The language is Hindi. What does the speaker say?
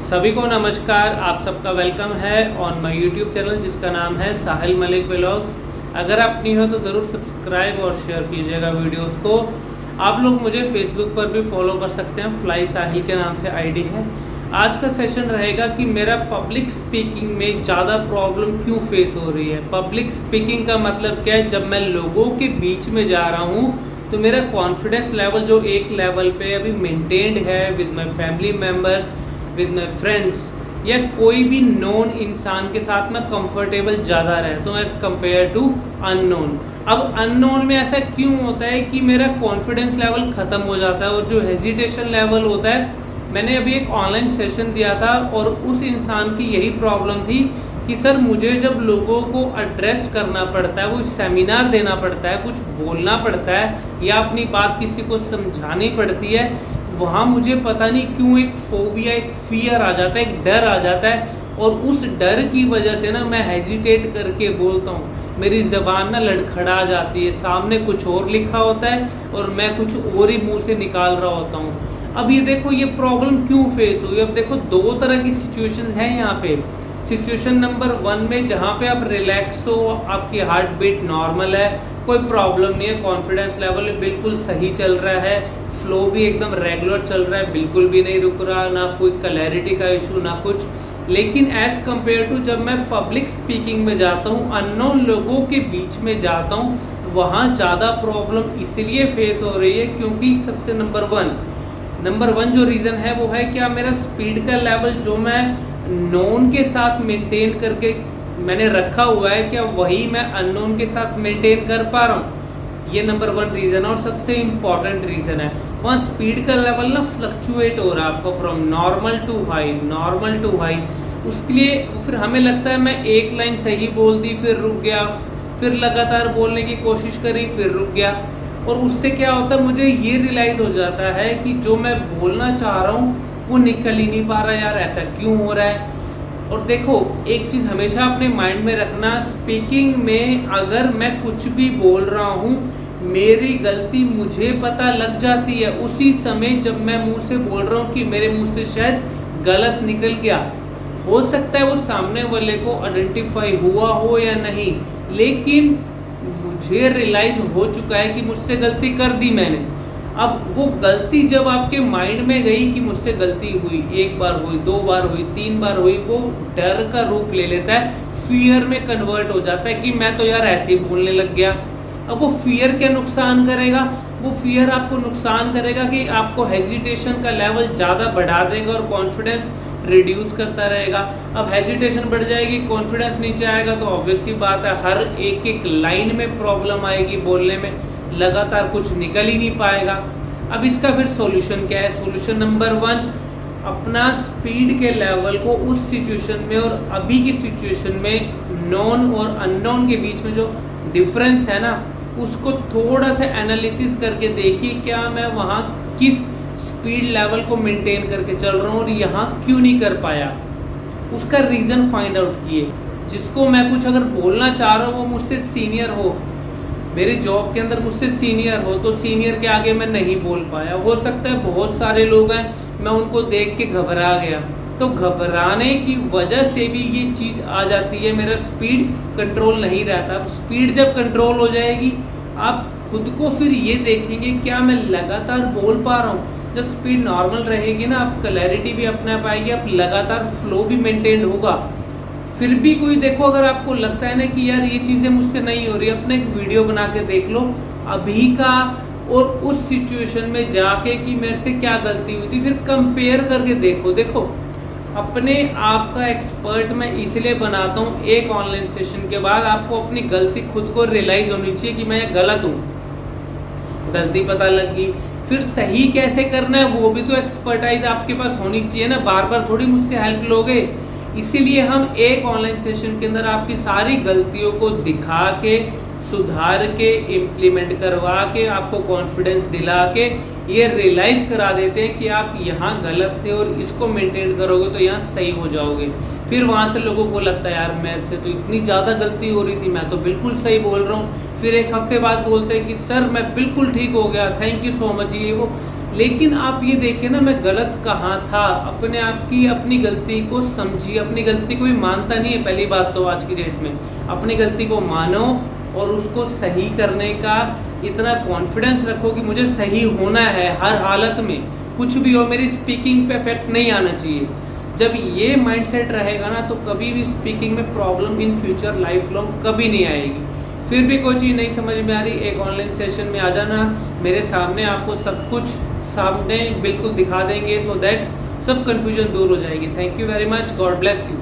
सभी को नमस्कार। आप सबका वेलकम है ऑन माय यूट्यूब चैनल जिसका नाम है साहिल मलिक व्लॉग्स। अगर आप नहीं हो तो ज़रूर सब्सक्राइब और शेयर कीजिएगा वीडियोस को। आप लोग मुझे फेसबुक पर भी फॉलो कर सकते हैं, फ्लाई साहिल के नाम से आईडी है। आज का सेशन रहेगा कि मेरा पब्लिक स्पीकिंग में ज़्यादा प्रॉब्लम क्यों फेस हो रही है। पब्लिक स्पीकिंग का मतलब क्या है, जब मैं लोगों के बीच में जा रहा हूँ तो मेरा कॉन्फिडेंस लेवल जो एक लेवल पे अभी मेंटेन्ड है with my family members, with my friends या कोई भी नोन इंसान के साथ मैं कंफर्टेबल ज़्यादा रहता हूँ एज़ कम्पेयर टू अननोन। अब अननोन में ऐसा क्यों होता है कि मेरा कॉन्फिडेंस लेवल ख़त्म हो जाता है और जो हेजिटेशन लेवल होता है। मैंने अभी एक ऑनलाइन सेशन दिया था और उस इंसान की यही प्रॉब्लम थी कि सर मुझे जब लोगों को एड्रेस करना पड़ता है, वो सेमिनार देना पड़ता है, कुछ बोलना पड़ता है या अपनी बात किसी को समझानी पड़ती है, वहाँ मुझे पता नहीं क्यों एक फोबिया, एक फियर आ जाता है, एक डर आ जाता है और उस डर की वजह से ना मैं हेजिटेट करके बोलता हूँ। मेरी ज़बान ना लड़खड़ा जाती है, सामने कुछ और लिखा होता है और मैं कुछ और ही मुंह से निकाल रहा होता हूँ। अब ये देखो ये प्रॉब्लम क्यों फेस हुई। अब देखो दो तरह की सिचुएशंस हैं यहाँ पे। सिचुएशन नंबर 1 में जहाँ पे आप रिलैक्स हो, आपकी हार्ट बीट नॉर्मल है, कोई प्रॉब्लम नहीं है, कॉन्फिडेंस लेवल बिल्कुल सही चल रहा है, फ्लो भी एकदम रेगुलर चल रहा है, बिल्कुल भी नहीं रुक रहा, ना कोई क्लैरिटी का इशू ना कुछ। लेकिन एज़ कम्पेयर टू जब मैं पब्लिक स्पीकिंग में जाता हूँ, अननोन लोगों के बीच में जाता हूँ, वहाँ ज़्यादा प्रॉब्लम इसलिए फेस हो रही है क्योंकि सबसे नंबर वन जो रीज़न है वो है क्या, मेरा स्पीड का लेवल जो मैं नोन के साथ मेंटेन करके मैंने रखा हुआ है, क्या वही मैं अननोन के साथ मेंटेन कर पा रहा हूँ। ये नंबर 1 रीज़न और सबसे इम्पॉर्टेंट रीज़न है। वहाँ स्पीड का लेवल ना फ्लक्चुएट हो रहा है आपको फ्रॉम नॉर्मल टू हाई। उसके लिए फिर हमें लगता है मैं एक लाइन सही बोल दी, फिर रुक गया, फिर लगातार बोलने की कोशिश करी, फिर रुक गया। और उससे क्या होता है, मुझे ये रियलाइज़ हो जाता है कि जो मैं बोलना चाह रहा हूँ वो निकल ही नहीं पा रहा। यार ऐसा क्यों हो रहा है। और देखो एक चीज़ हमेशा अपने माइंड में रखना, स्पीकिंग में अगर मैं कुछ भी बोल रहा हूँ, मेरी गलती मुझे पता लग जाती है उसी समय जब मैं मुंह से बोल रहा हूँ कि मेरे मुंह से शायद गलत निकल गया। हो सकता है वो सामने वाले को आइडेंटिफाई हुआ हो या नहीं, लेकिन मुझे रियलाइज हो चुका है कि मुझसे गलती कर दी मैंने। अब वो गलती जब आपके माइंड में गई कि मुझसे गलती हुई, एक बार हुई, 2 बार हुई, 3 बार हुई, वो डर का रूप ले लेता है, फियर में कन्वर्ट हो जाता है कि मैं तो यार ऐसे ही बोलने लग गया। अब वो फियर क्या नुकसान करेगा, वो फियर आपको नुकसान करेगा कि आपको हेजिटेशन का लेवल ज़्यादा बढ़ा देगा और कॉन्फिडेंस रिड्यूस करता रहेगा। अब हेजिटेशन बढ़ जाएगी, कॉन्फिडेंस नीचे आएगा तो ऑब्वियस सी बात है हर एक लाइन में प्रॉब्लम आएगी, बोलने में लगातार कुछ निकल ही नहीं पाएगा। अब इसका फिर सॉल्यूशन क्या है। सॉल्यूशन नंबर 1, अपना स्पीड के लेवल को उस सिचुएशन में और अभी की सिचुएशन में नॉन और अननोन के बीच में जो डिफरेंस है ना, उसको थोड़ा सा एनालिसिस करके देखिए क्या मैं वहाँ किस स्पीड लेवल को मेंटेन करके चल रहा हूँ और यहाँ क्यों नहीं कर पाया। उसका रीज़न फाइंड आउट किए। जिसको मैं कुछ अगर बोलना चाह रहा हूँ वो मुझसे सीनियर हो, मेरी जॉब के अंदर मुझसे सीनियर हो, तो सीनियर के आगे मैं नहीं बोल पाया। हो सकता है बहुत सारे लोग हैं, मैं उनको देख के घबरा गया, तो घबराने की वजह से भी ये चीज़ आ जाती है, मेरा स्पीड कंट्रोल नहीं रहता। अब स्पीड जब कंट्रोल हो जाएगी, आप खुद को फिर ये देखेंगे क्या मैं लगातार बोल पा रहा हूँ। जब स्पीड नॉर्मल रहेगी ना, आप क्लैरिटी भी अपना पाएंगे, आप लगातार फ्लो भी मेंटेन होगा। फिर भी कोई देखो, अगर आपको लगता है ना कि यार ये चीज़ें मुझसे नहीं हो रही, अपने एक वीडियो बना के देख लो अभी का और उस सिचुएशन में जाके कि मेरे से क्या गलती हुई थी, फिर कंपेयर करके देखो। अपने आप का एक्सपर्ट मैं इसलिए बनाता हूँ, एक ऑनलाइन सेशन के बाद आपको अपनी गलती खुद को रियलाइज़ होनी चाहिए कि मैं गलत हूँ, गलती पता लग गई। फिर सही कैसे करना है वो भी तो एक्सपर्टाइज आपके पास होनी चाहिए ना, बार बार थोड़ी मुझसे हेल्प लोगे। इसीलिए हम एक ऑनलाइन सेशन के अंदर आपकी सारी गलतियों को दिखा के, सुधार के, इम्प्लीमेंट करवा के, आपको कॉन्फिडेंस दिला के ये रियलाइज़ करा देते हैं कि आप यहाँ गलत थे और इसको मेंटेन करोगे तो यहाँ सही हो जाओगे। फिर वहाँ से लोगों को लगता है यार मेरे से तो इतनी ज़्यादा गलती हो रही थी, मैं तो बिल्कुल सही बोल रहा हूँ। फिर एक हफ्ते बाद बोलते हैं कि सर मैं बिल्कुल ठीक हो गया, थैंक यू सो मच, ये वो। लेकिन आप ये देखिए ना, मैं गलत कहाँ था, अपने आप की अपनी गलती को समझिए। अपनी गलती कोई मानता नहीं है, पहली बात तो आज की डेट में अपनी गलती को मानो और उसको सही करने का इतना कॉन्फिडेंस रखो कि मुझे सही होना है हर हालत में, कुछ भी हो मेरी स्पीकिंग पे इफेक्ट नहीं आना चाहिए। जब ये माइंडसेट रहेगा ना, तो कभी भी स्पीकिंग में problem in future life long कभी नहीं आएगी। फिर भी कोई चीज़ नहीं समझ में आ रही, एक ऑनलाइन सेशन में आ जाना, मेरे सामने आपको सब कुछ सामने बिल्कुल दिखा देंगे, सो दैट सब कन्फ्यूजन दूर हो जाएगी। Thank you very much, God bless you.